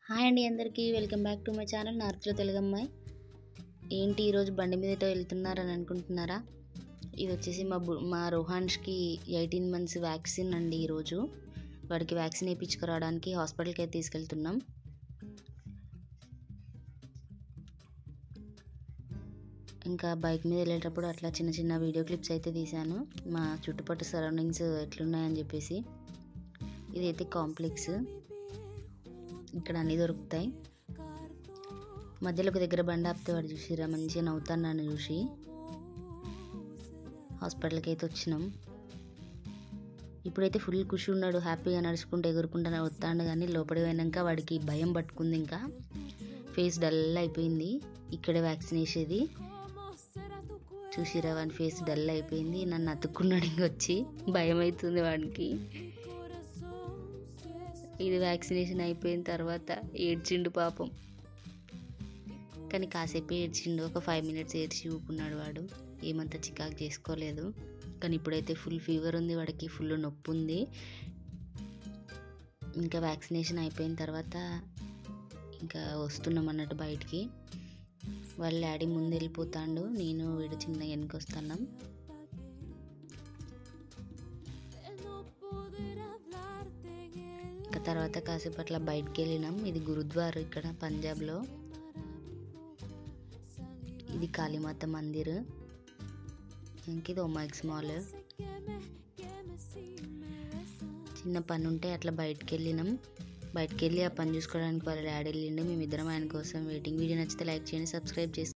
Hi అండి అందరికీ welcome back to my channel నార్త్లో తెలుగమ్మాయి. ఏంటి ఈరోజు బండి మీదతో వెళ్తున్నారని అనుకుంటున్నారా? ఇది వచ్చేసి మా రోహాన్ష్కి 18 months వ్యాక్సిన్ అండి. ఈరోజు వాడికి వ్యాక్సిన్ వేయించుకురావడానికి హాస్పిటల్కి అయితే తీసుకెళ్తున్నాం. ఇంకా బైక్ మీద వెళ్ళేటప్పుడు అట్లా చిన్న చిన్న వీడియో క్లిప్స్ అయితే తీశాను, మా చుట్టుపక్కల సరౌండింగ్స్ ఎట్లున్నాయని చెప్పేసి. ఇదైతే కాంప్లెక్స్, ఇక్కడ అన్నీ దొరుకుతాయి. మధ్యలో ఒక దగ్గర బండి ఆపితే వాడు చూసిరా, మంచిగా నవ్వుతాను నన్ను చూసి. హాస్పిటల్కి అయితే వచ్చినాం. ఇప్పుడైతే ఫుల్ ఖుషి ఉన్నాడు, హ్యాపీగా నడుచుకుంటూ ఎగురుకుంటూ వస్తాడు. కానీ లోపలికి పోయినాక వాడికి భయం పట్టుకుంది, ఇంకా ఫేస్ డల్ అయిపోయింది. ఇక్కడే వ్యాక్సిన్ వేసేది చూసిరా, వాడి ఫేస్ డల్ అయిపోయింది. నన్ను అతుక్కున్నాడు, ఇంకొచ్చి భయం అవుతుంది వాడికి. ఇది వ్యాక్సినేషన్ అయిపోయిన తర్వాత ఏడ్చిండు పాపం, కానీ కాసేపు ఏడ్చిండు. ఒక 5 minutes ఏడ్చి ఊపుకున్నాడు. వాడు ఏమంతా చికాకు చేసుకోలేదు. కానీ ఇప్పుడైతే ఫుల్ ఫీవర్ ఉంది వాడికి, ఫుల్ నొప్పి ఉంది. ఇంకా వ్యాక్సినేషన్ అయిపోయిన తర్వాత ఇంకా వస్తున్నాం అన్నట్టు బయటికి. వాళ్ళ డాడీ ముందు వెళ్ళిపోతాడు, నేను వీడు చిన్న వెనుకొస్తున్నాం. ఇంకా తర్వాత కాసేపు అట్లా బయటికి వెళ్ళినాం. ఇది గురుద్వారా ఇక్కడ పంజాబ్లో. ఇది కాళీమాత మందిర్. ఇంక ఇది ఒమైక్స్ మాల్. చిన్న పని ఉంటే అట్లా బయటికి వెళ్ళినాం. బయటికి వెళ్ళి ఆ పని చూసుకోవడానికి వాళ్ళ డాడీ వెళ్ళిండు. మేమిద్దరం ఆయన కోసం వెయిటింగ్. వీడియో నచ్చితే లైక్ చేయండి, సబ్స్క్రైబ్ చేసుకోండి.